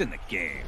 It's in the game.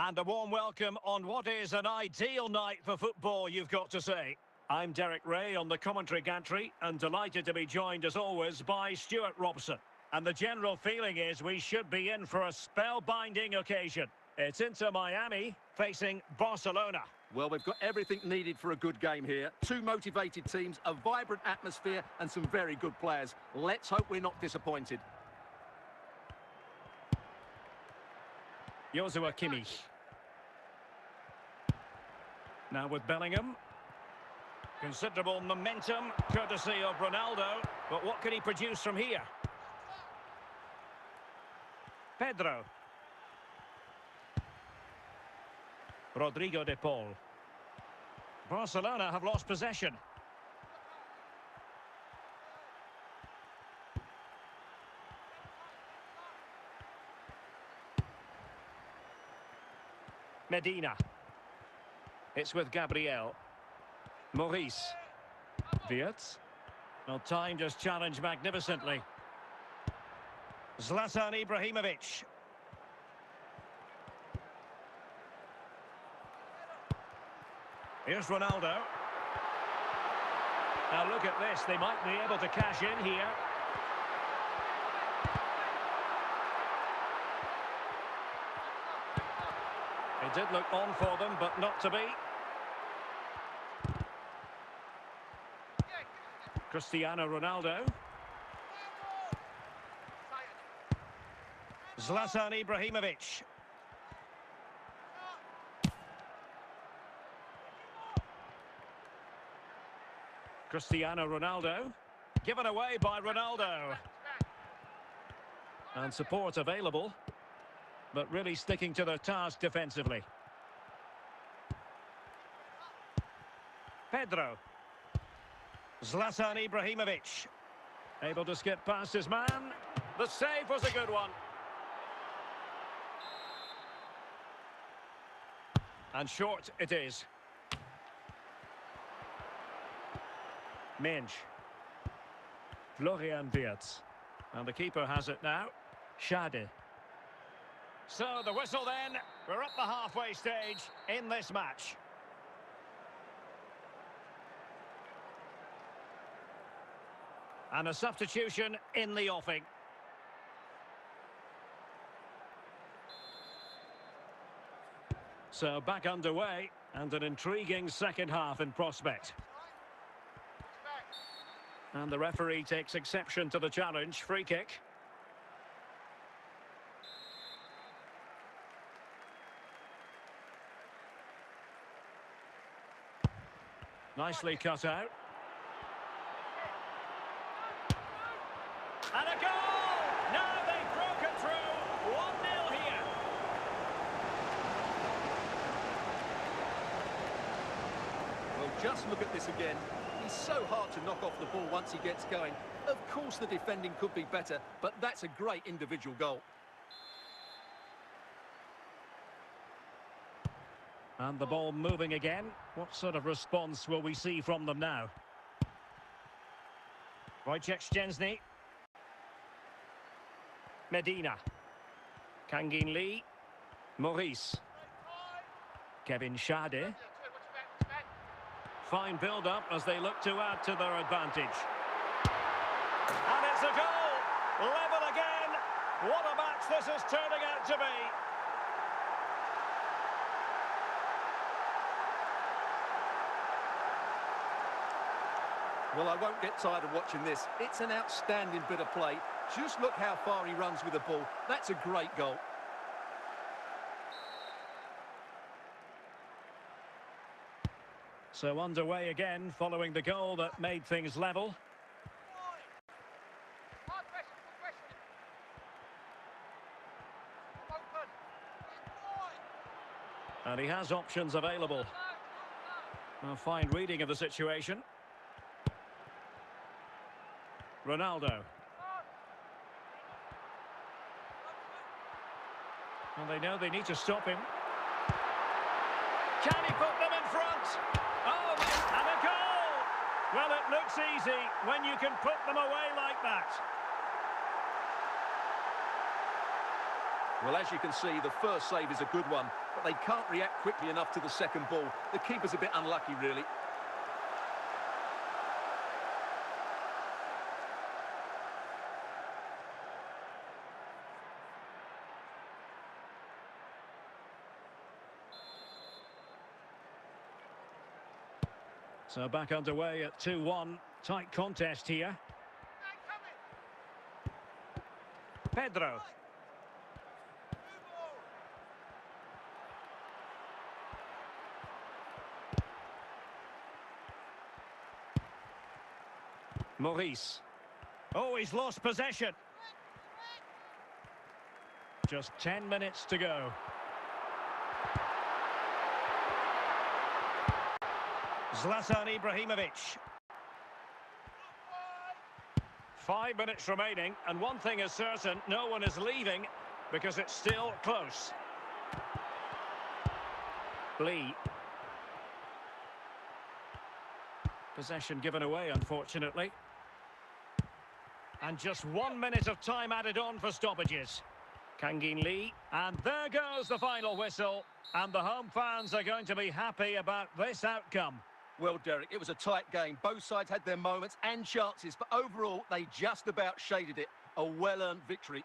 And a warm welcome on what is an ideal night for football, you've got to say. I'm Derek Ray on the commentary gantry and delighted to be joined as always by Stuart Robson. And the general feeling is we should be in for a spellbinding occasion. It's Inter Miami facing Barcelona. Well, we've got everything needed for a good game here. Two motivated teams, a vibrant atmosphere and some very good players. Let's hope we're not disappointed. Joshua Kimmich. Now with Bellingham. Considerable momentum, courtesy of Ronaldo. But what can he produce from here? Pedro. Rodrigo de Paul. Barcelona have lost possession. Medina. It's with Gabriel. Maurice. Wirtz. Well, time just challenged magnificently. Zlatan Ibrahimovic. Here's Ronaldo. Now look at this, they might be able to cash in here. It did look on for them, but not to be. Cristiano Ronaldo. Zlatan Ibrahimovic. Cristiano Ronaldo. Given away by Ronaldo. And support available, but really sticking to their task defensively. Pedro. Zlatan Ibrahimovic. Able to skip past his man. The save was a good one. And short it is. Mensch. Florian Wirtz. And the keeper has it now. Schade. So the whistle then. We're up the halfway stage in this match. And a substitution in the offing. So back underway and an intriguing second half in prospect. And the referee takes exception to the challenge. Free kick. Nicely cut out. And a goal! Now they've broken through. 1-0 here. Well, just look at this again. He's so hard to knock off the ball once he gets going. Of course the defending could be better, but that's a great individual goal. And the ball moving again. What sort of response will we see from them now? Wojciech Szczęsny. Medina. Kangin Lee. Maurice. Kevin Schade. Fine build-up as they look to add to their advantage. And it's a goal! Level again! What a match this is turning out to be! Well, I won't get tired of watching this. It's an outstanding bit of play. Just look how far he runs with the ball. That's a great goal. So underway again following the goal that made things level. And he has options available. A fine reading of the situation. Ronaldo. Well, they know they need to stop him. Can he put them in front? Oh, and a goal! Well, it looks easy when you can put them away like that. Well, as you can see, the first save is a good one, but they can't react quickly enough to the second ball. The keeper's a bit unlucky, really. So back underway at 2-1. Tight contest here. Pedro. Maurice. Oh, he's lost possession. Just 10 minutes to go. Zlatan Ibrahimovic. 5 minutes remaining, and one thing is certain, no one is leaving because it's still close. Lee. Possession given away, unfortunately. And just 1 minute of time added on for stoppages. Kangin Lee. And there goes the final whistle. And the home fans are going to be happy about this outcome. Well, Derek, it was a tight game. Both sides had their moments and chances, but overall, they just about shaded it. A well-earned victory.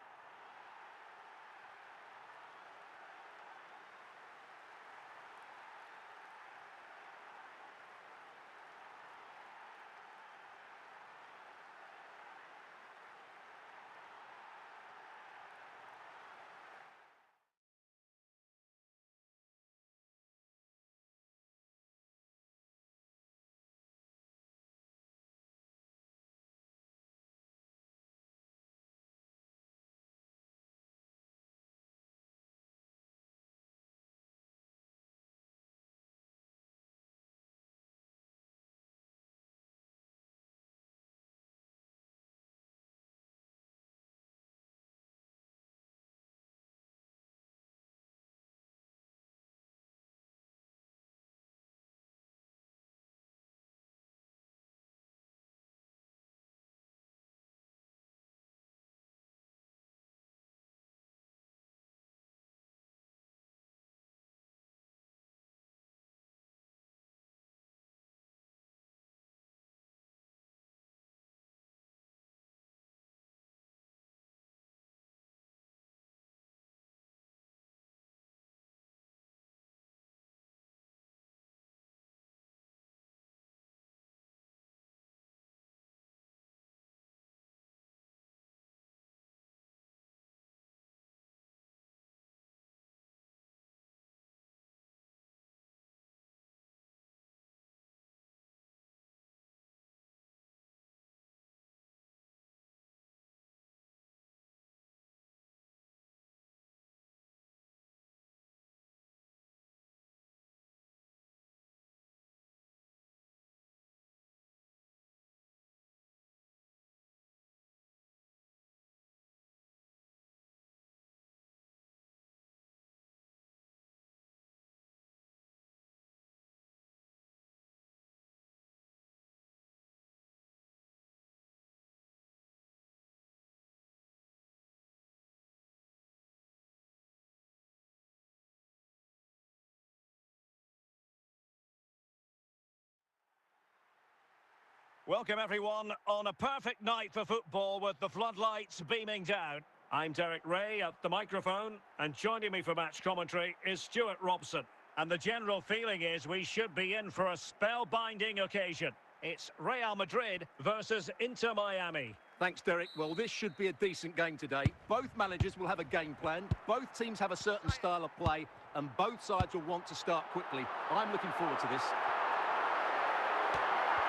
Welcome everyone on a perfect night for football with the floodlights beaming down. I'm Derek Ray at the microphone, and joining me for match commentary is Stuart Robson. And the general feeling is we should be in for a spellbinding occasion. It's Real Madrid versus Inter Miami. Thanks, Derek. Well, this should be a decent game today. Both managers will have a game plan. Both teams have a certain style of play, and both sides will want to start quickly. I'm looking forward to this.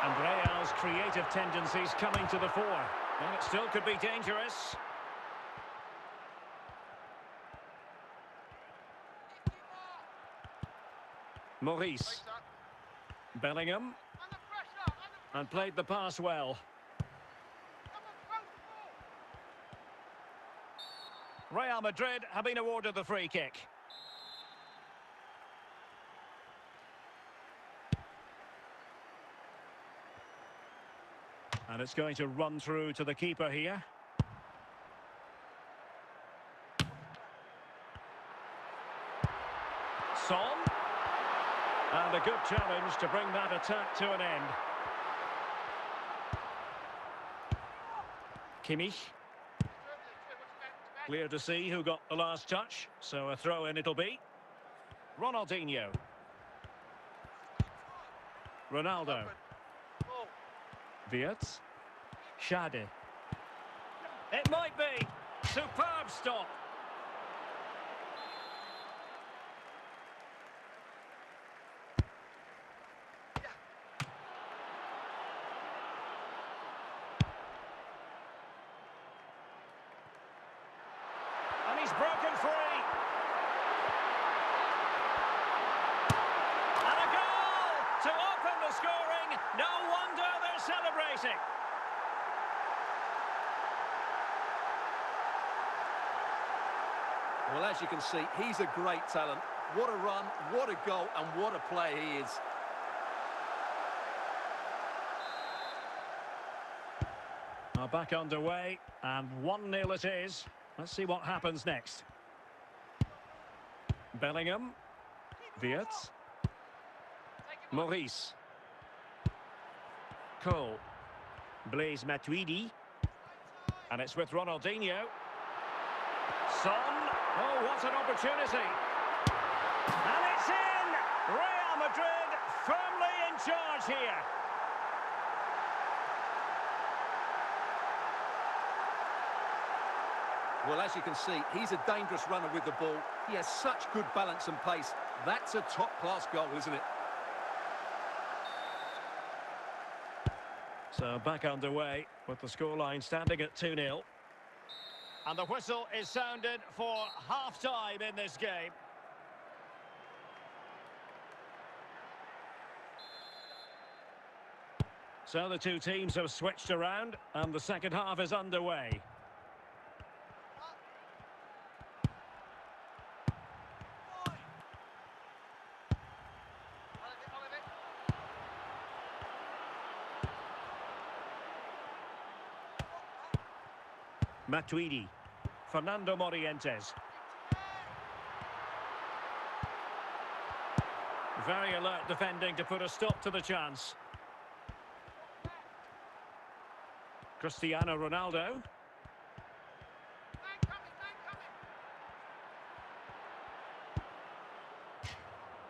And Real's creative tendencies coming to the fore. And it still could be dangerous. Maurice. Bellingham. And played the pass well. Real Madrid have been awarded the free kick. And it's going to run through to the keeper here. good challenge to bring that attack to an end. Kimmich. Clear to see who got the last touch, so a throw-in it'll be. Ronaldinho. Ronaldo. Wirtz. Schade. It might be. Superb stop. And he's broken free. And a goal to open the scoring. No wonder they're celebrating. Well, as you can see, he's a great talent. What a run, what a goal, and what a player he is. Now back underway, and 1-0 it is. Let's see what happens next. Bellingham. Wirtz. Maurice. Cole. Blaise Matuidi. And it's with Ronaldinho. Son. Oh, what an opportunity. And it's in! Real Madrid firmly in charge here. Well, as you can see, he's a dangerous runner with the ball. He has such good balance and pace. That's a top-class goal, isn't it? So back underway with the scoreline standing at 2-0. And the whistle is sounded for half-time in this game. So the two teams have switched around and the second half is underway. Matuidi. Fernando Morientes. Very alert defending to put a stop to the chance. Cristiano Ronaldo.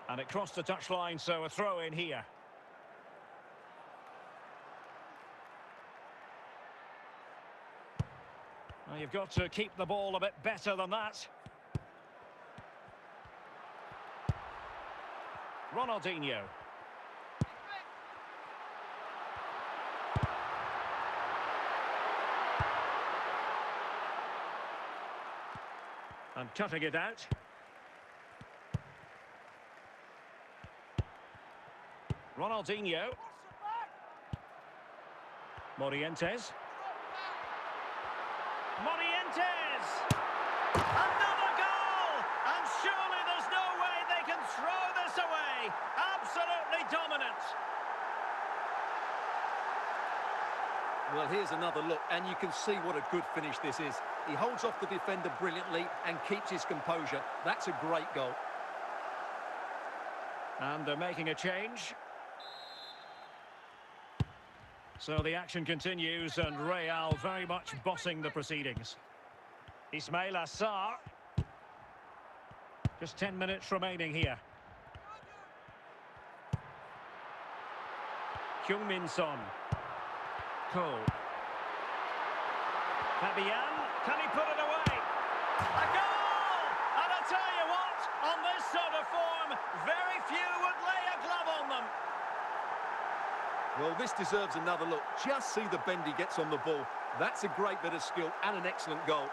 And it crossed the touchline, so a throw in here. Well, you've got to keep the ball a bit better than that. Ronaldinho. And cutting it out. Ronaldinho. Morientes. Morientes! Another goal! And surely there's no way they can throw this away. Absolutely dominant. Well, here's another look, and you can see what a good finish this is. He holds off the defender brilliantly and keeps his composure. That's a great goal. And they're making a change. So the action continues, and Real very much bossing the proceedings. Ismail Assar. Just 10 minutes remaining here. Heung-min Son. Cole. Fabian, can he put it away? A goal! And I tell you what, on this sort of form, very few would lay a glove on them. Well, this deserves another look. Just see the bend he gets on the ball. That's a great bit of skill and an excellent goal.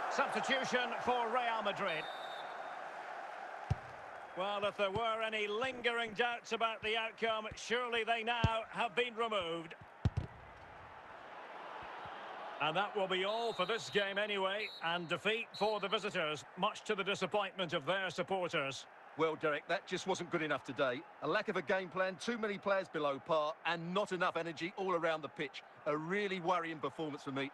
Substitution for Real Madrid. Well, if there were any lingering doubts about the outcome, surely they now have been removed. And that will be all for this game anyway, and defeat for the visitors, much to the disappointment of their supporters. Well, Derek, that just wasn't good enough today. A lack of a game plan, too many players below par, and not enough energy all around the pitch. A really worrying performance for me.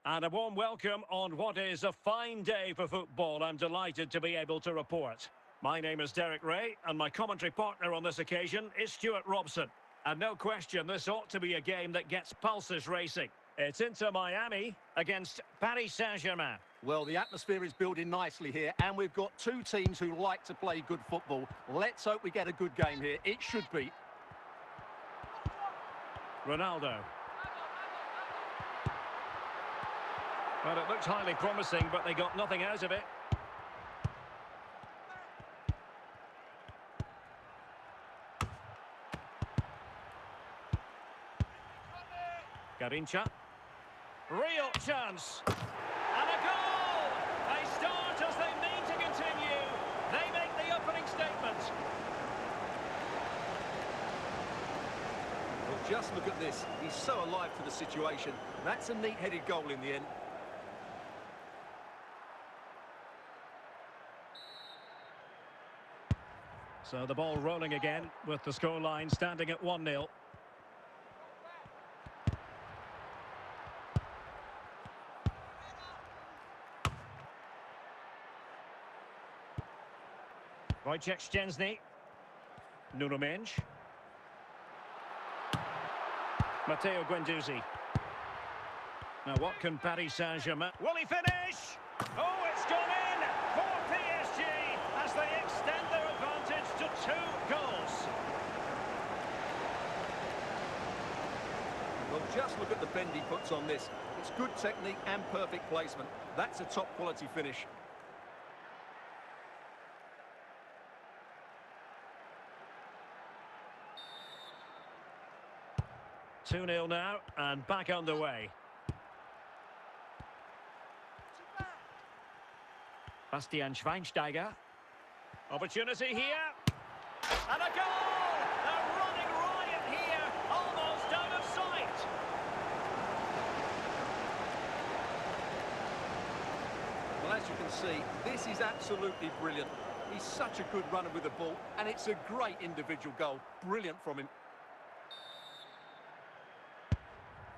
And a warm welcome on what is a fine day for football. I'm delighted to be able to report. My name is Derek Ray, and my commentary partner on this occasion is Stuart Robson. And no question, this ought to be a game that gets pulses racing. It's Inter Miami against Paris Saint-Germain. Well, the atmosphere is building nicely here, and we've got two teams who like to play good football. Let's hope we get a good game here. It should be. Ronaldo. Well, it looked highly promising, but they got nothing out of it. Garincha. Real chance. And a goal! They start as they mean to continue. They make the opening statement. Well, just look at this. He's so alive to the situation. That's a neat-headed goal in the end. So the ball rolling again with the scoreline standing at 1-0. Wojciech Szczęsny. Nuno Mendes. Matteo Guendouzi. Now what can Paris Saint-Germain... Will he finish? Oh, it's gone in for PSG as they extend their advantage to 2 goals. Well, just look at the bend he puts on this. It's good technique and perfect placement. That's a top-quality finish. Two 2-0 now, and back underway. Bastian Schweinsteiger. Opportunity here. And a goal! They're running riot here, almost out of sight. Well, as you can see, this is absolutely brilliant. He's such a good runner with the ball, and it's a great individual goal. Brilliant from him.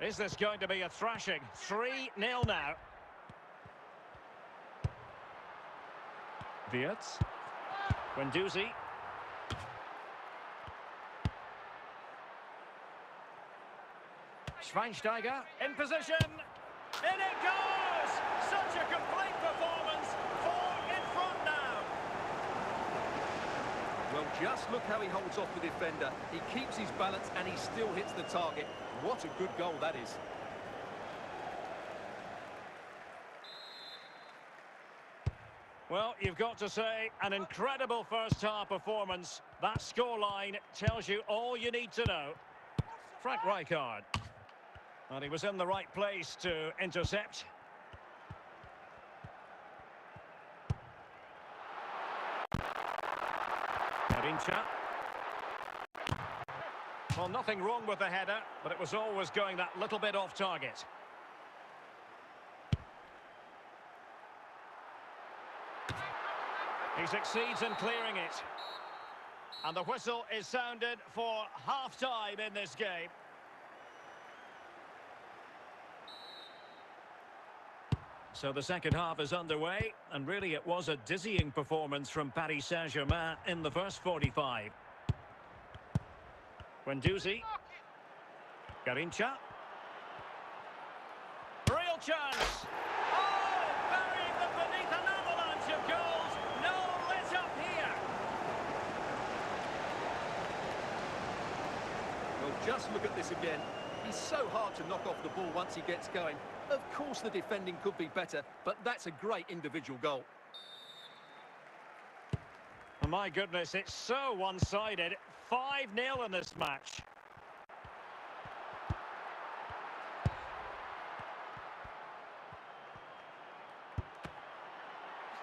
Is this going to be a thrashing? 3-0 now. Wirtz. Guendouzi. Schweinsteiger in position. In it goes! Such a complete performance. 4 in front now. Well, just look how he holds off the defender. He keeps his balance and he still hits the target. What a good goal that is. Well, you've got to say, an incredible first-half performance. That scoreline tells you all you need to know. Frank Rijkaard. And he was in the right place to intercept. Garincha. Well, nothing wrong with the header, but it was always going that little bit off target. He succeeds in clearing it. And the whistle is sounded for half-time in this game. So the second half is underway, and really it was a dizzying performance from Paris Saint-Germain in the first 45. Guendouzi. Garincha. Real chance! Oh, burying them beneath an avalanche of goals. No let up here. Well, just look at this again. He's so hard to knock off the ball once he gets going. Of course the defending could be better, but that's a great individual goal. Oh, my goodness, it's so one-sided. 5-0 in this match.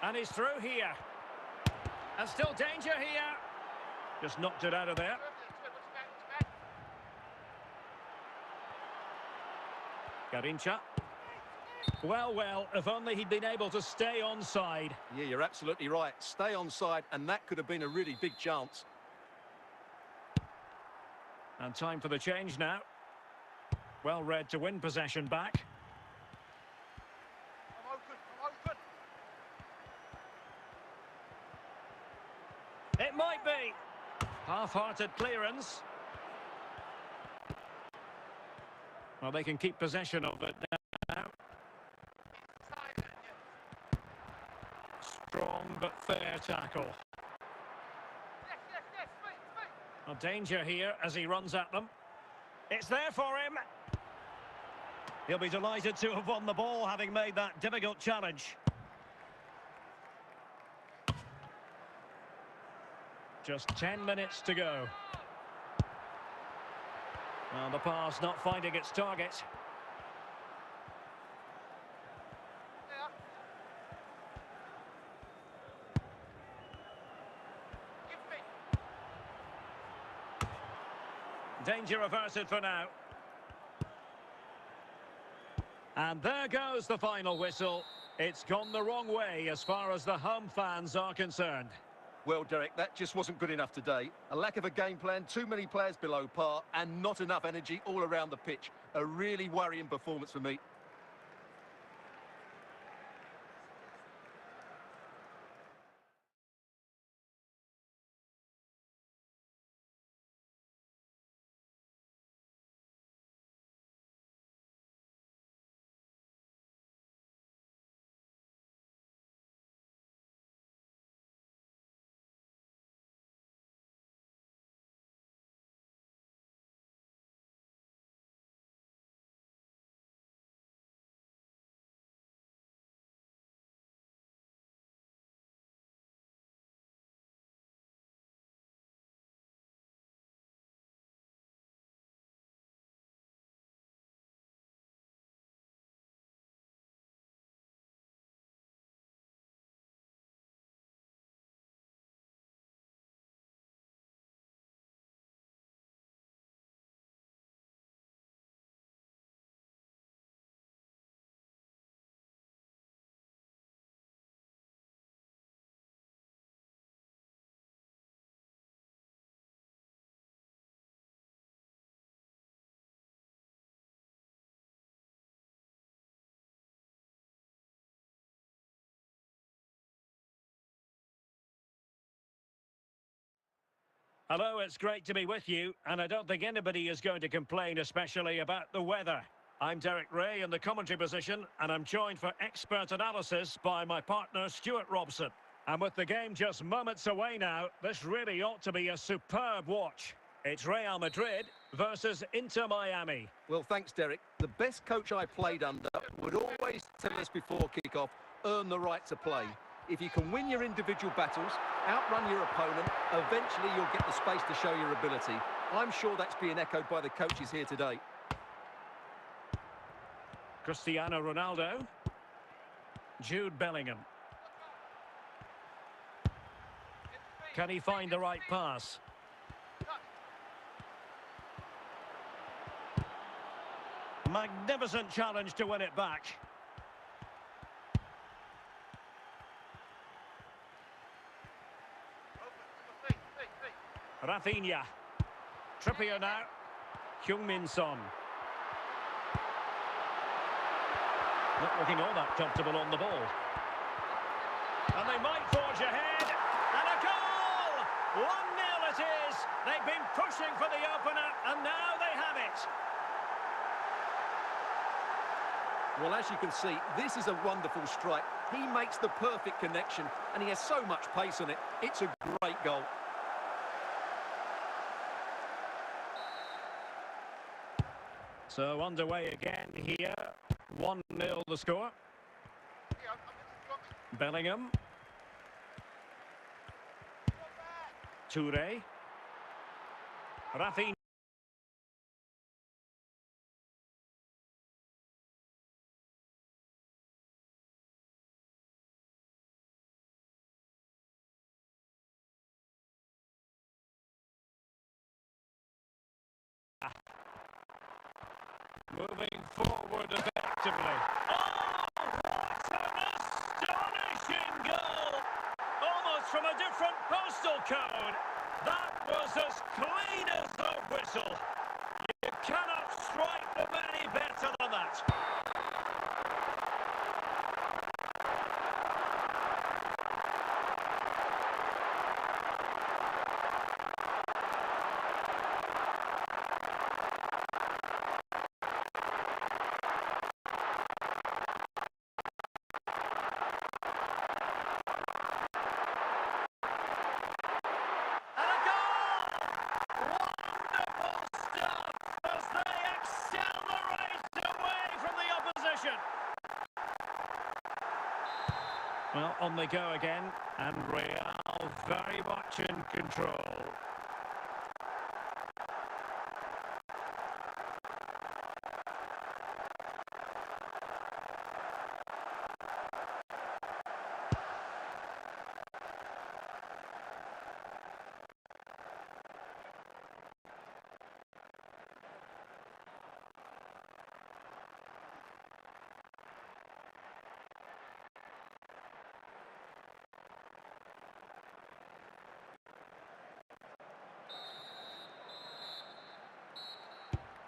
And he's through here. And still danger here. Just knocked it out of there. Garincha. Well, if only he'd been able to stay onside. Yeah, you're absolutely right. Stay onside, and that could have been a really big chance. And time for the change now. Well read to win possession back. might be. Half-hearted clearance. Well, they can keep possession of it now. Strong but fair tackle. A danger here as he runs at them. It's there for him. He'll be delighted to have won the ball, having made that difficult challenge. Just 10 minutes to go. Well, the pass not finding its target. Danger averted for now. And there goes the final whistle. It's gone the wrong way as far as the home fans are concerned. Well, Derek, that just wasn't good enough today. A lack of a game plan, too many players below par, and not enough energy all around the pitch. A really worrying performance for me. Hello, it's great to be with you, and I don't think anybody is going to complain, especially about the weather. I'm Derek Ray in the commentary position, and I'm joined for expert analysis by my partner, Stuart Robson. And with the game just moments away now, this really ought to be a superb watch. It's Real Madrid versus Inter Miami. Well, thanks, Derek. The best coach I played under would always tell us before kick-off, earn the right to play. If you can win your individual battles, outrun your opponent, eventually you'll get the space to show your ability. I'm sure that's being echoed by the coaches here today. Cristiano Ronaldo. Jude Bellingham. Can he find the right pass? Magnificent challenge to win it back. Rafinha. Trippier now. Heung-min Son. Not looking all that comfortable on the ball. And they might forge ahead. And a goal! 1-0 it is. They've been pushing for the opener, and now they have it. Well, as you can see, this is a wonderful strike. He makes the perfect connection, and he has so much pace on it. It's a great goal. So underway again here. 1-0 the score. Bellingham. Toure. Rafinha. Moving forward effectively. Oh, what an astonishing goal! Almost from a different postal code. That was as clean as the whistle. You cannot strike them any better than that. possession. Well, on they go again, and Real very much in control.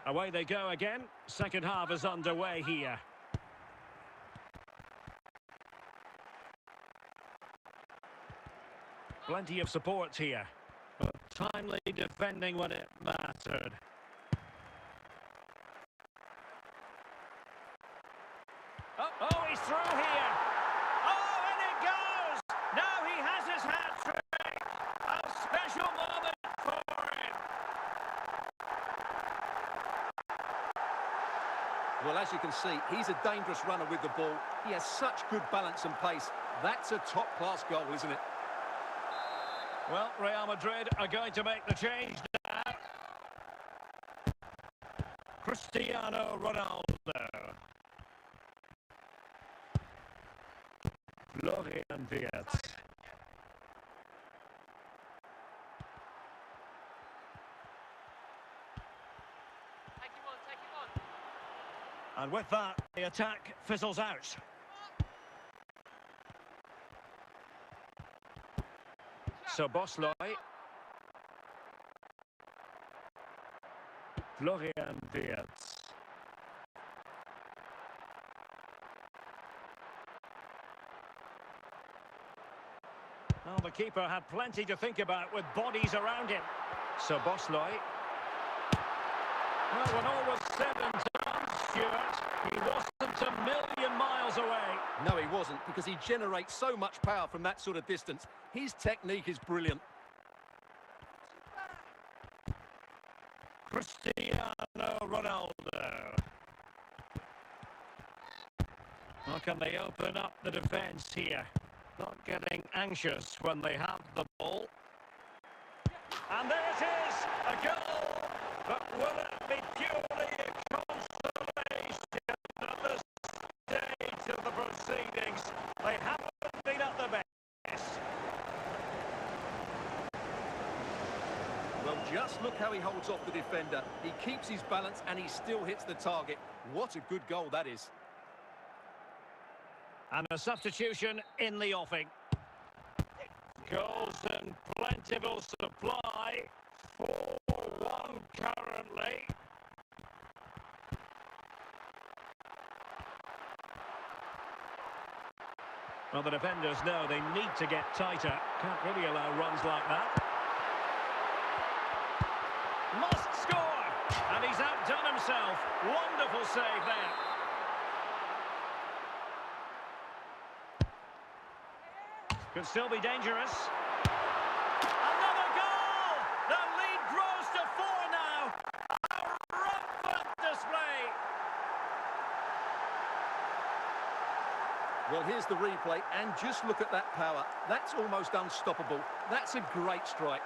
Away they go again. Second half is underway here. Plenty of support here, but timely defending when it mattered. Oh, he's through here. Oh, and it goes. Now he has his hat-trick. A special moment for him. Well, as you can see, he's a dangerous runner with the ball. He has such good balance and pace. That's a top-class goal, isn't it? Well, Real Madrid are going to make the change now. Cristiano Ronaldo. Florian Wirtz. And with that, the attack fizzles out. So Bosley. Florian Wirtz. Well, the keeper had plenty to think about with bodies around him. So Bosley. Well, when all was said and done, Stuart, he wasn't a million miles away. No, he wasn't, because he generates so much power from that sort of distance. His technique is brilliant. Cristiano Ronaldo. How can they open up the defence here? Not getting anxious when they have the ball. And there it is, a goal. But will it be purely a consolation at this stage of the proceedings? They haven't been at the best. Well, just look how he holds off the defender. He keeps his balance and he still hits the target. What a good goal that is. And a substitution in the offing. Goals and plentiful supply. 4-1 currently. Well, the defenders know they need to get tighter. Can't really allow runs like that. Must score! And he's outdone himself. Wonderful save there. Could still be dangerous. Another goal! The lead grows to 4 now. A rampant display. Well, here's the replay, and just look at that power. That's almost unstoppable. That's a great strike.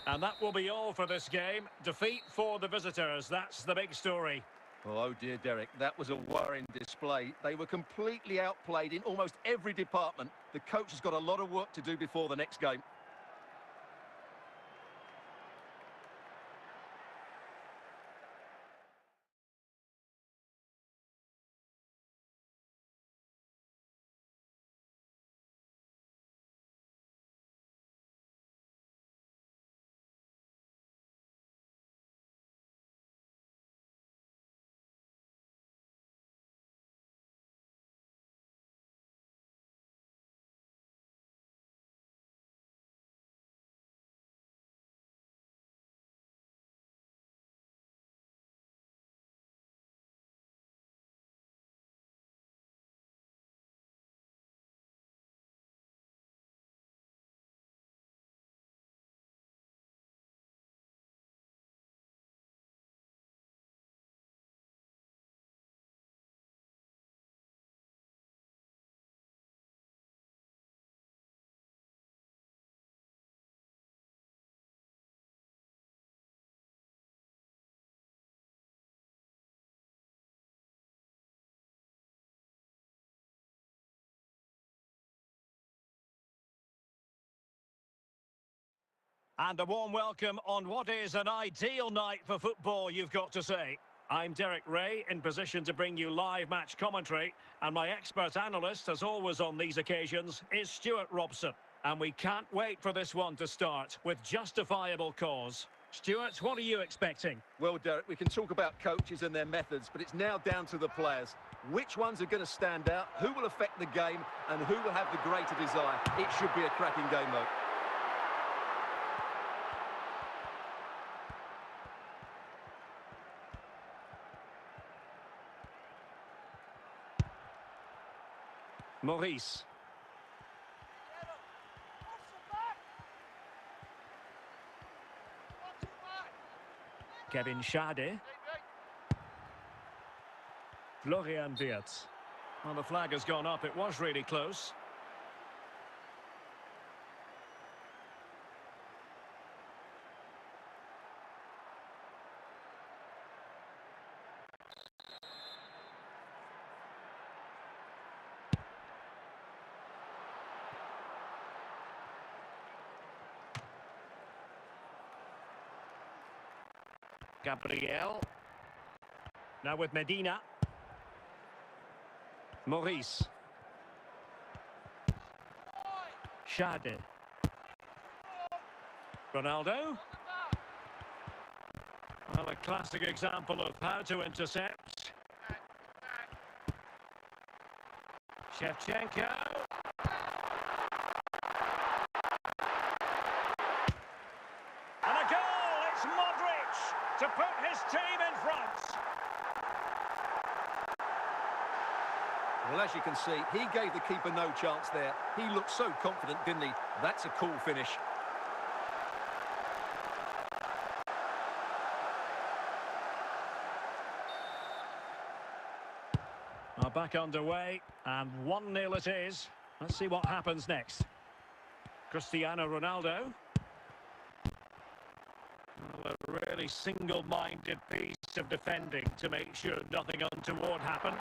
And that will be all for this game. Defeat for the visitors. That's the big story. Oh dear, Derek, that was a worrying display. They were completely outplayed in almost every department. The coach has got a lot of work to do before the next game. And a warm welcome on what is an ideal night for football, you've got to say. I'm Derek Ray, in position to bring you live match commentary, and my expert analyst, as always on these occasions, is Stuart Robson. And we can't wait for this one to start, with justifiable cause. Stuart, what are you expecting? Well, Derek, we can talk about coaches and their methods, but it's now down to the players. Which ones are going to stand out, who will affect the game, and who will have the greater desire? It should be a cracking game, though. Maurice. Kevin Schade. Florian Wirtz. Well, the flag has gone up. It was really close. Gabriel. Now with Medina. Maurice. Schade. Ronaldo. Well, a classic example of how to intercept. Shevchenko. And a goal! It's Modric to put his team in front. Well, as you can see, he gave the keeper no chance there. He looked so confident, didn't he? That's a cool finish. Are back underway, and 1-0 it is. Let's see what happens next. Cristiano Ronaldo. Well, a really single-minded piece of defending to make sure nothing untoward happened.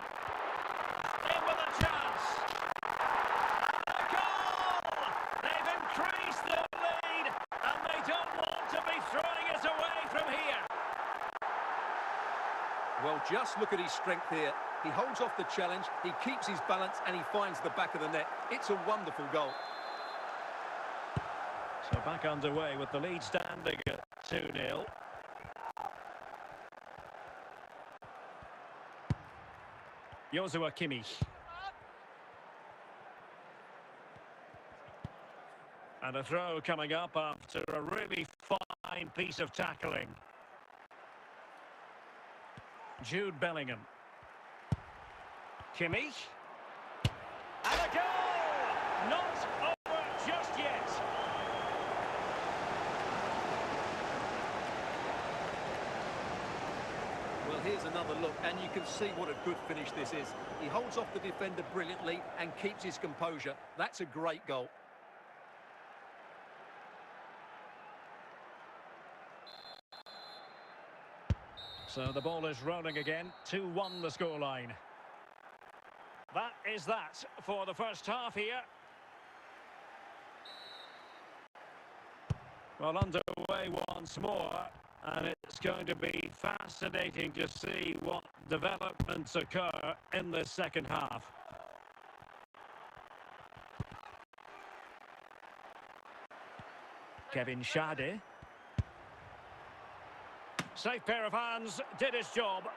In with a chance. And a goal! They've increased their lead, and they don't want to be throwing it away from here. Well, just look at his strength here. He holds off the challenge, he keeps his balance, and he finds the back of the net. It's a wonderful goal. So back underway with the lead standing at 2-0. Joshua Kimmich. And a throw coming up after a really fine piece of tackling. Jude Bellingham. Kimmich. And a goal! Not over just yet. Well, here's another look, and you can see what a good finish this is. He holds off the defender brilliantly and keeps his composure. That's a great goal. So the ball is rolling again. 2-1 the scoreline. That is that for the first half here. Well, underway once more, and it's going to be fascinating to see what developments occur in the second half. Kevin Schade. Safe pair of hands, did his job.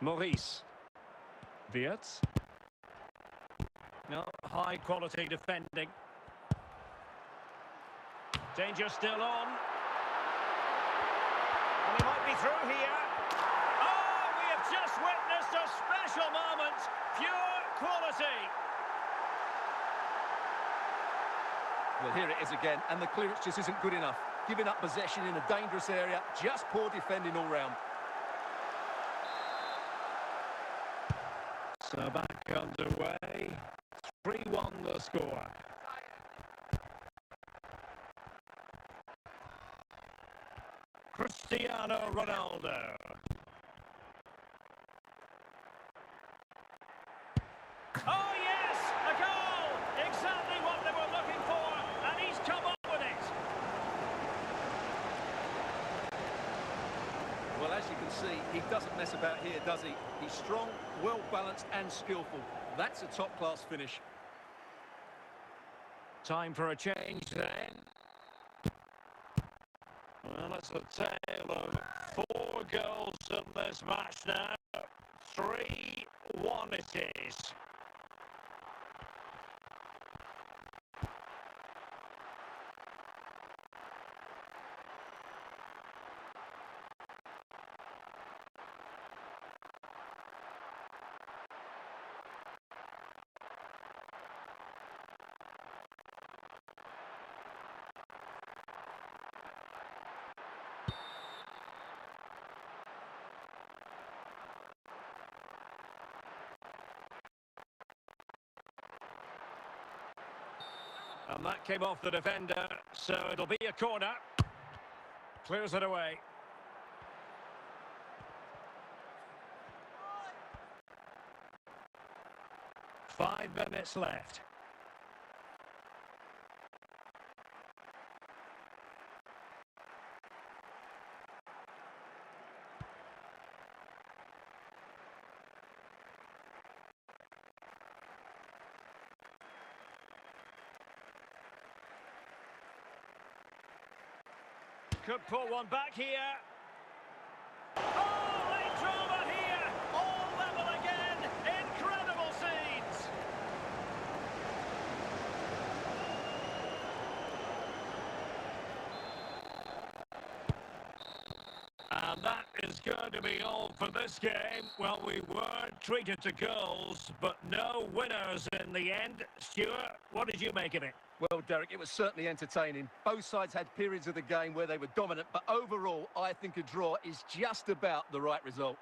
Maurice. Wirtz. No, high quality defending. Danger still on. And he might be through here. Oh, we have just witnessed a special moment. Pure quality. Well, here it is again, and the clearance just isn't good enough. Giving up possession in a dangerous area, just poor defending all round. So back underway. 3-1 the score. Cristiano Ronaldo. Oh, he doesn't mess about here, does he? He's strong, well-balanced and skillful. That's a top-class finish. Time for a change then. Well, it's a tale of 4 goals in this match now. 3-1 it is. And that came off the defender, so it'll be a corner. Clears it away. Five minutes left. Could pull one back here. Oh, late drama here. All level again. Incredible scenes. And that is going to be all for this game. Well, we were treated to goals, but no winners in the end. Stuart, what did you make of it? Well, Derek, it was certainly entertaining. Both sides had periods of the game where they were dominant, but overall, I think a draw is just about the right result.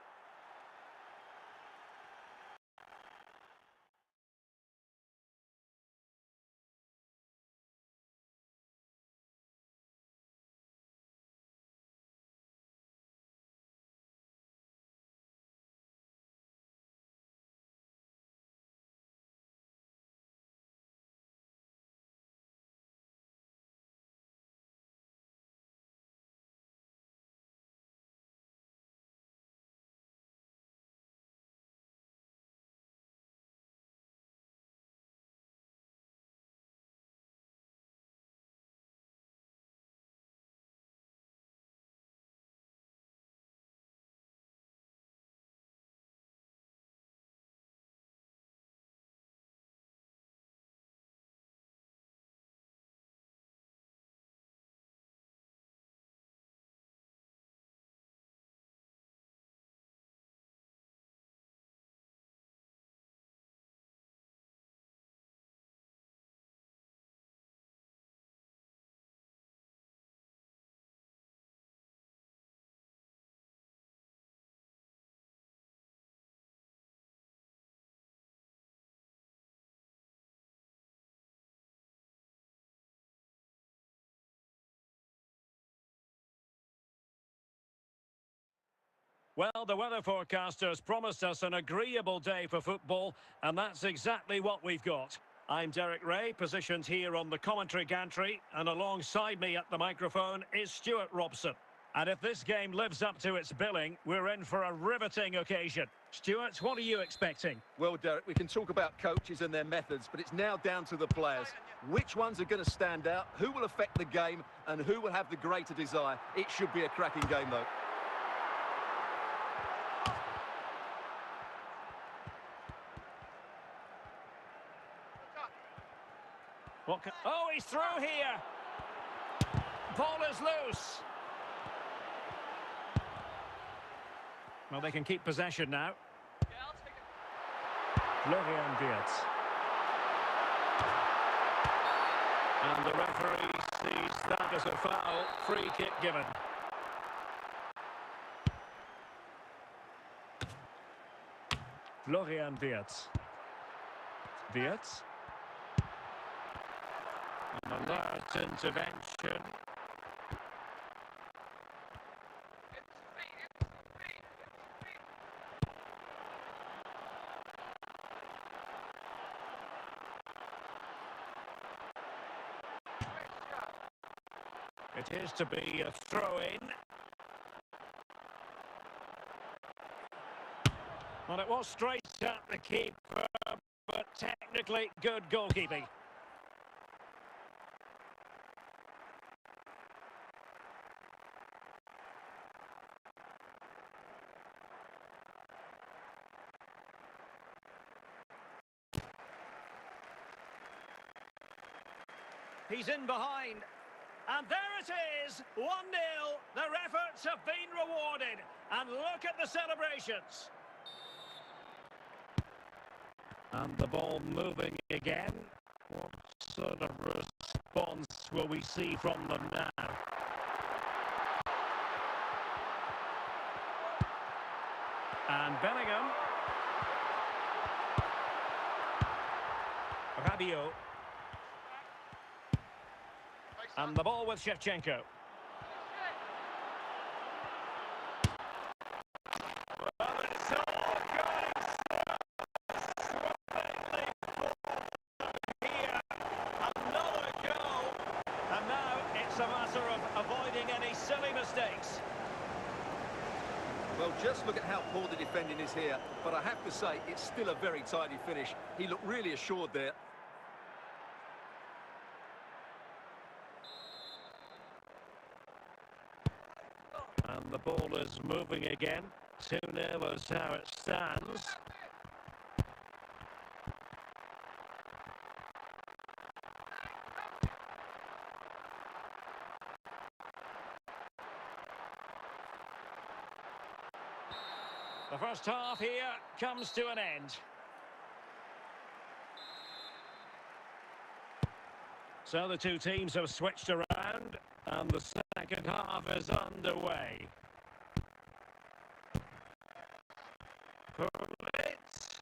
Well, the weather forecasters promised us an agreeable day for football, and that's exactly what we've got. I'm Derek Ray, positioned here on the commentary gantry, and alongside me at the microphone is Stuart Robson. And if this game lives up to its billing, we're in for a riveting occasion. Stuart, what are you expecting? Well, Derek, we can talk about coaches and their methods, but it's now down to the players. Which ones are going to stand out, who will affect the game, and who will have the greater desire? It should be a cracking game, though. Oh, he's through here. Ball is loose. Well, they can keep possession now. Florian Wirtz. And the referee sees that as a foul. Free kick given. Florian Wirtz. Wirtz. An alert intervention. It is to be a throw-in. Well, it was straight at the keeper, but technically good goalkeeping. He's in behind. And there it is, 1-0. Their efforts have been rewarded. And look at the celebrations. And the ball moving again. What sort of response will we see from them now? And Bellingham. Rabiot. And the ball with Shevchenko. Well, it's all going swimmingly here. Another goal. And now it's a matter of avoiding any silly mistakes. Well, just look at how poor the defending is here. But I have to say, it's still a very tidy finish. He looked really assured there. And the ball is moving again. 2-0 is how it stands. The first half here comes to an end. So the two teams have switched around, and the second half is underway. Blitz.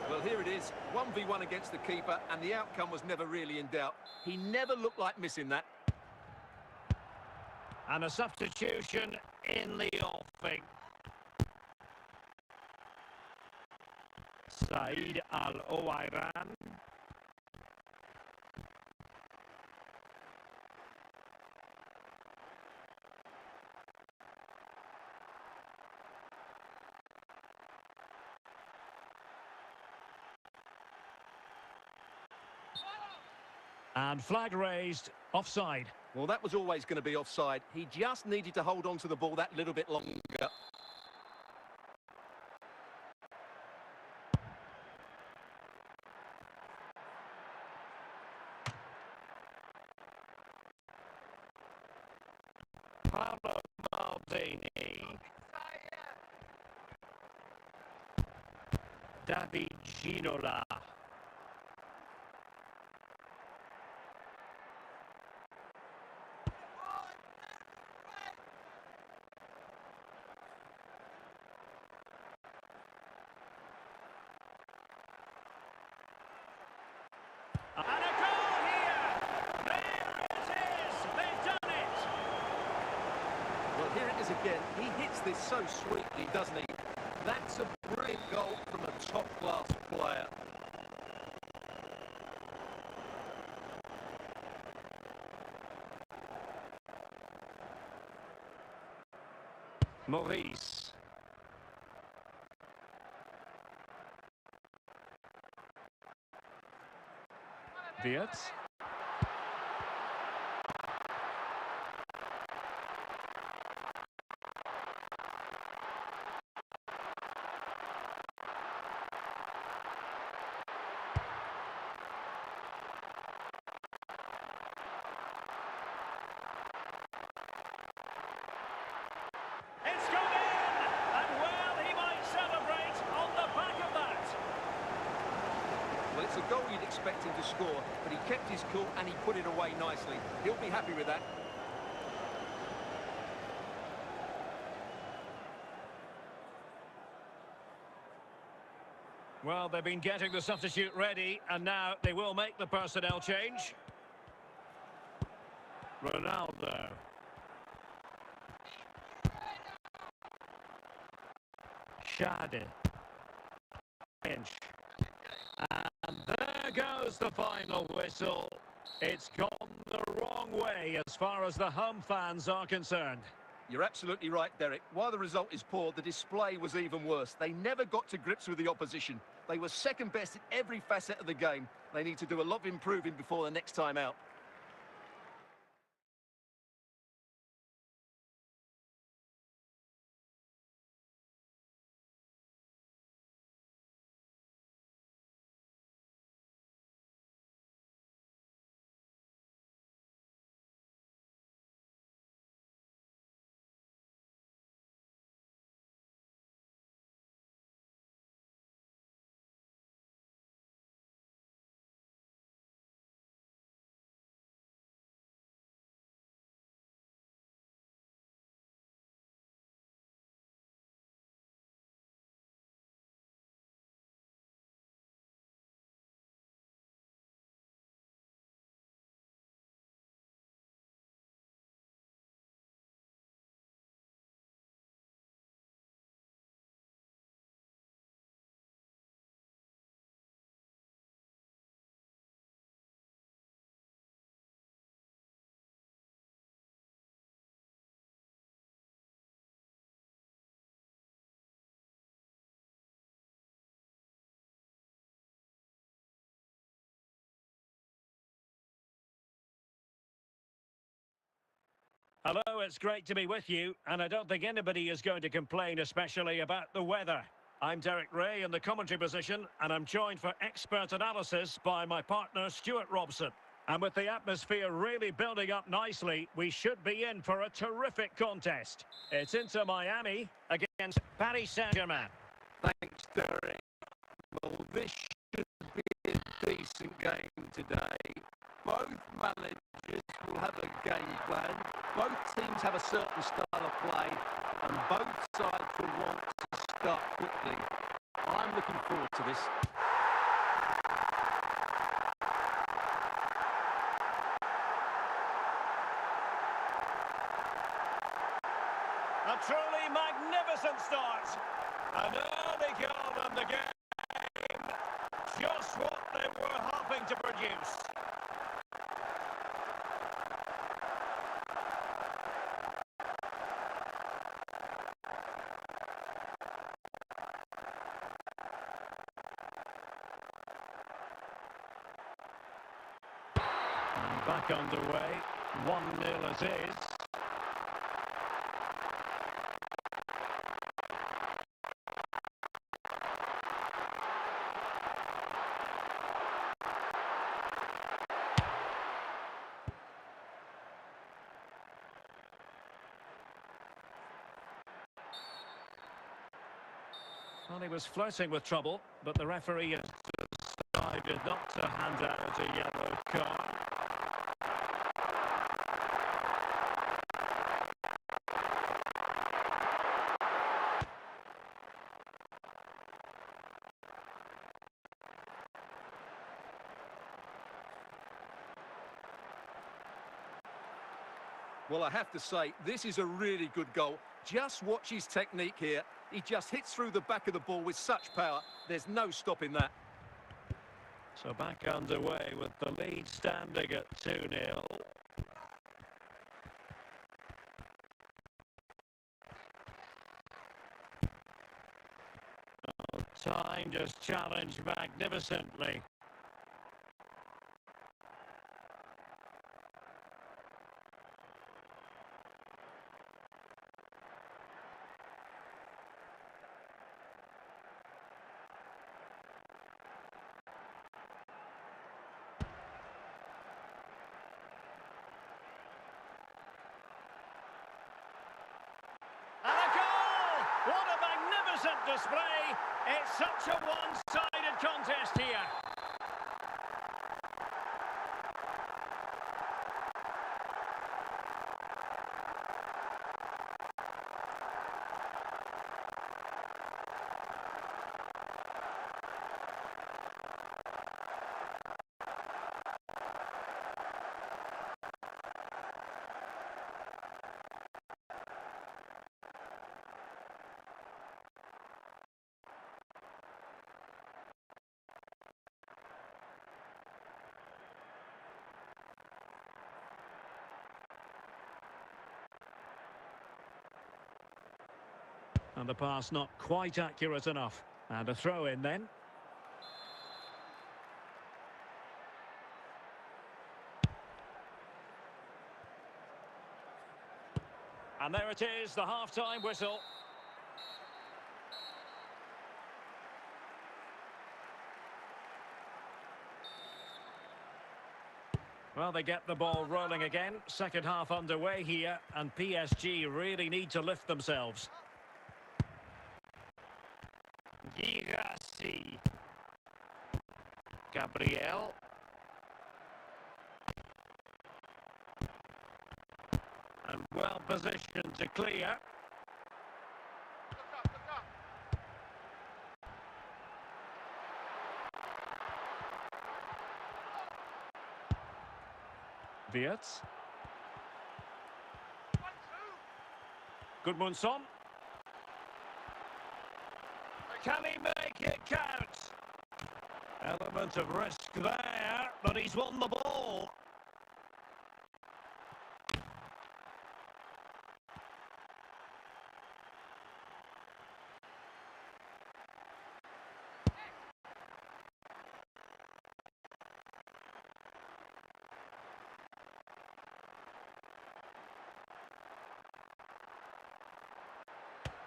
Well, here it is, 1v1 against the keeper, and the outcome was never really in doubt. He never looked like missing that. And a substitution in the offing. Said Al-Owairan. And flag raised, offside. Well, that was always going to be offside. He just needed to hold on to the ball that little bit longer. Paolo Maldini. David Ginola. And a goal here! There it is! They've done it! Well, here it is again. He hits this so sweetly, doesn't he? That's a brilliant goal from a top-class player. Maurice. Wirtz. It's gone in! And well, he might celebrate on the back of that. Well, it's a goal you'd expect him to score, but he kept his cool and he put it away nicely. He'll be happy with that. Well, they've been getting the substitute ready, and now they will make the personnel change. Ronaldo. Shade. Inch. And there goes the final whistle. It's gone the wrong way as far as the home fans are concerned. You're absolutely right, Derek. While the result is poor, the display was even worse. They never got to grips with the opposition. They were second best in every facet of the game. They need to do a lot of improving before the next time out. Hello, it's great to be with you, and I don't think anybody is going to complain, especially about the weather. I'm Derek Ray in the commentary position, and I'm joined for expert analysis by my partner, Stuart Robson. And with the atmosphere really building up nicely, we should be in for a terrific contest. It's Inter Miami against Paris Saint-Germain. Thanks, Derek. Well, this should be a decent game today. Both managers will have a game plan. Both teams have a certain style of play, and both sides will want to start quickly. I'm looking forward to this. A truly magnificent start. An early goal in the game. Just what they were hoping to produce. Back underway, 1-0 as is. Well, he was flirting with trouble, but the referee has decided not to hand out a yellow card. Well, I have to say, this is a really good goal. Just watch his technique here. He just hits through the back of the ball with such power. There's no stopping that. So back underway with the lead standing at 2-0. Timed his challenge magnificently. And a goal! What a magnificent display! It's such a one-sided contest here. And the pass not quite accurate enough. And a throw in then. And there it is, the half-time whistle. Well, they get the ball rolling again. Second half underway here, and PSG really need to lift themselves. Girassi. Gabriel. And well positioned to clear. Wirtz. Goodmanson. Can he make it count? Element of risk there, but he's won the ball.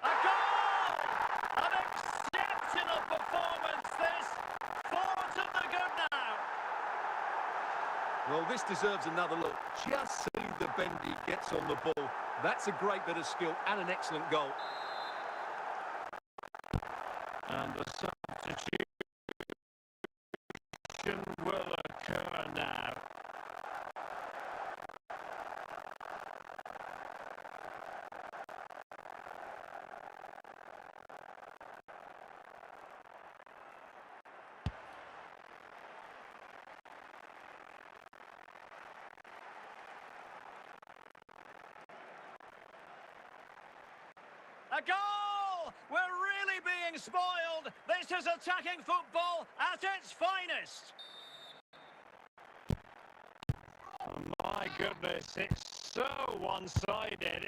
A goal! An exceptional performance, this. Forward to the good now. Well, this deserves another look. Just see the bend he gets on the ball. That's a great bit of skill and an excellent goal. And the substitution will occur now. A goal! We're really being spoiled. This is attacking football at its finest. Oh my goodness, it's so one-sided.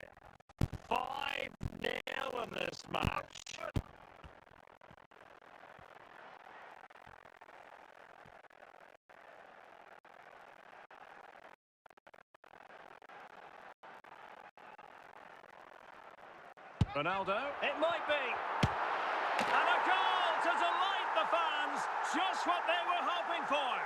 5-0 in this match. Ronaldo, it might be. And a goal to delight the fans. Just what they were hoping for.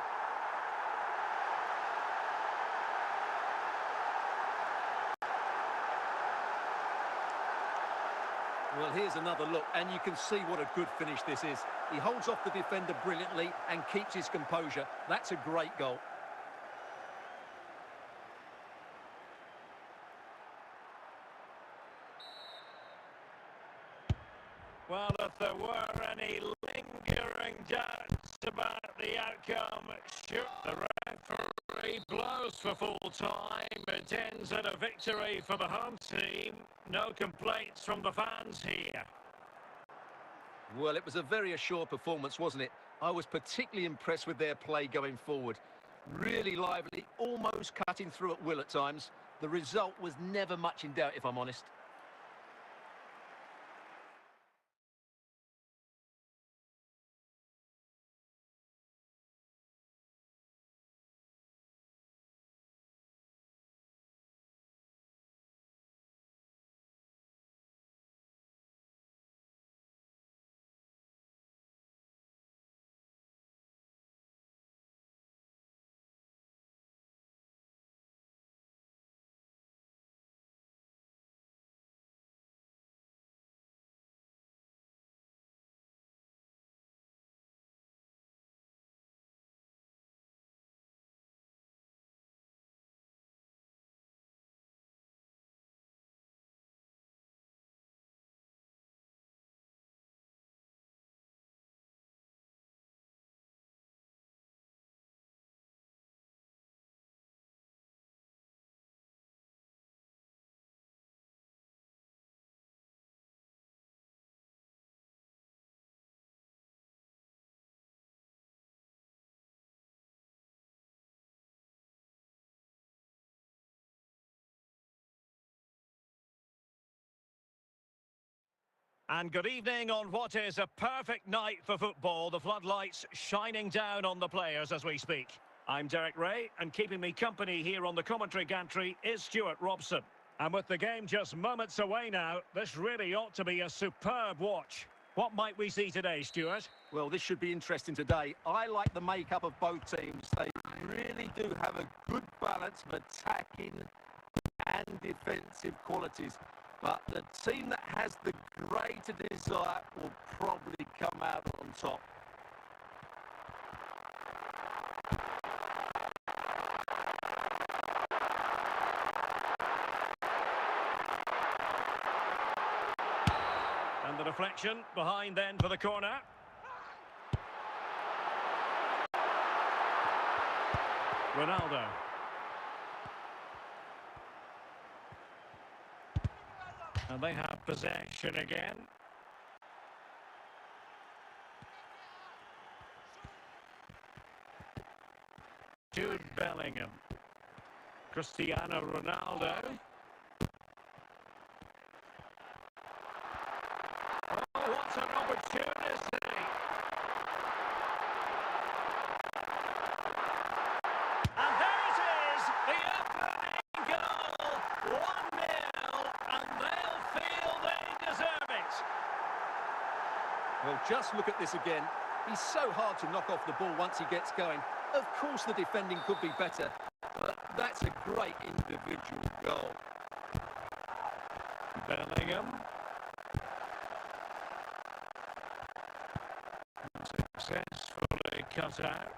Well, here's another look, and you can see what a good finish this is. He holds off the defender brilliantly and keeps his composure. That's a great goal. Well, if there were any lingering doubts about the outcome, sure, the referee blows for full time. It ends at a victory for the home team. No complaints from the fans here. Well, it was a very assured performance, wasn't it? I was particularly impressed with their play going forward. Really lively, almost cutting through at will at times. The result was never much in doubt, if I'm honest. And good evening on what is a perfect night for football. The floodlights shining down on the players as we speak. I'm Derek Ray, and keeping me company here on the commentary gantry is Stuart Robson. And with the game just moments away now, this really ought to be a superb watch. What might we see today, Stuart? Well, this should be interesting today. I like the makeup of both teams. They really do have a good balance of attacking and defensive qualities. But the team that has the greater desire will probably come out on top. And the deflection behind then for the corner. Ronaldo. And they have possession again. Jude Bellingham. Cristiano Ronaldo. Oh, what an opportunity! And there it is, the opening goal, 1-0, and they'll feel they deserve it. Well, just look at this again. He's so hard to knock off the ball once he gets going. Of course the defending could be better, but that's a great individual goal. Bellingham. Successfully cut out.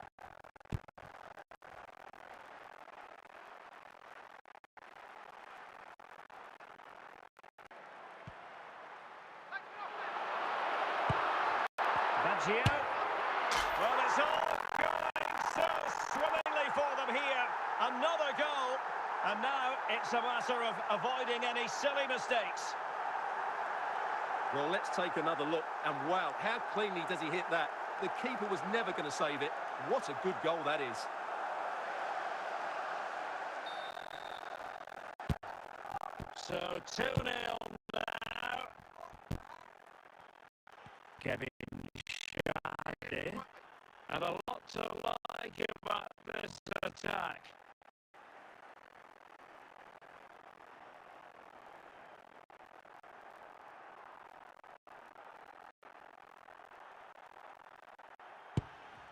Baggio. Well, it's all going so swimmingly for them here. Another goal. And now it's a matter of avoiding any silly mistakes. Well, let's take another look. And wow, how cleanly does he hit that? The keeper was never going to save it. What a good goal that is. So 2-0 now. Kevin Shade. And a lot to like about this attack.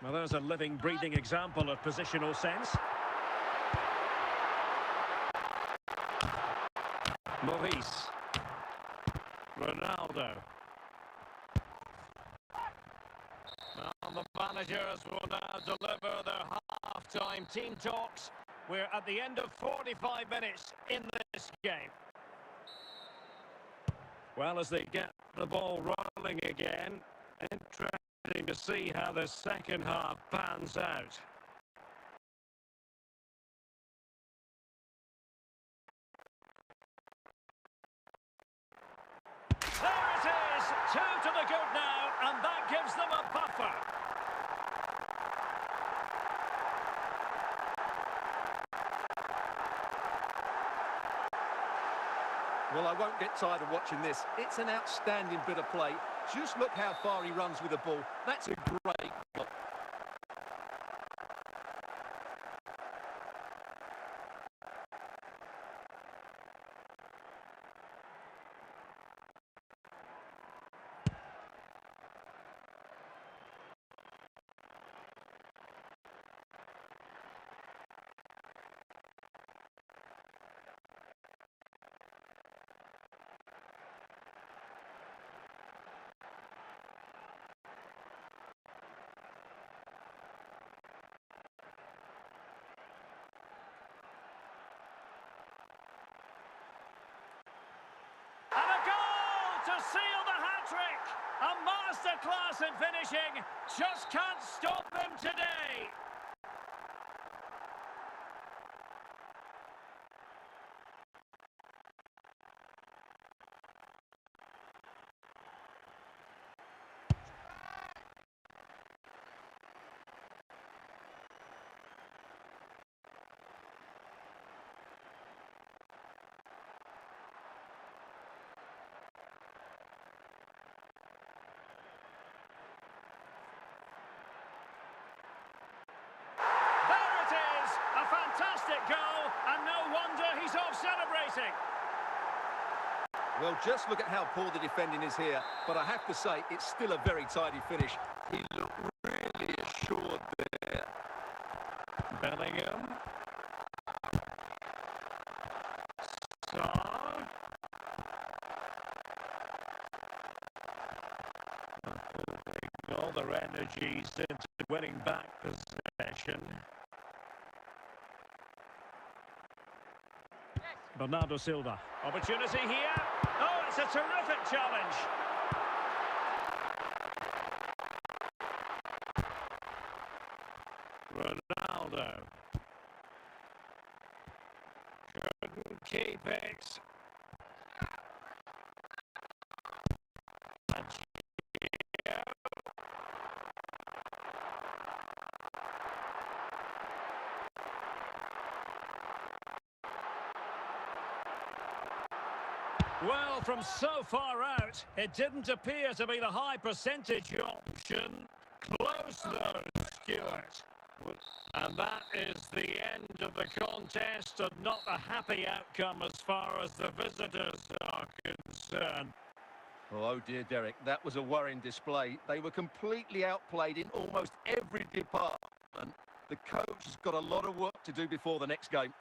Well, there's a living, breathing example of positional sense. Maurice. Ronaldo. Well, the managers will now deliver their half-time team talks. We're at the end of 45 minutes in this game. Well, as they get the ball rolling again, interesting to see how the second half pans out. There it is! 2 to the good now, and that gives them a buffer. Well, I won't get tired of watching this. It's an outstanding bit of play. Just look how far he runs with the ball. That's a great goal. To seal the hat-trick! A masterclass in finishing! Just can't stop them today! it go, and no wonder he's off celebrating. Well, just look at how poor the defending is here, but I have to say, it's still a very tidy finish. He looked really assured there. Bellingham. Saar. All their energies into winning back possession. Bernardo Silva. Opportunity here. Oh, it's a terrific challenge. Ronaldo. Couldn't keep it. Well, from so far out, it didn't appear to be the high percentage option. Close though, Stewart. And that is the end of the contest, and not a happy outcome as far as the visitors are concerned. Oh dear, Derek, that was a worrying display. They were completely outplayed in almost every department. The coach has got a lot of work to do before the next game.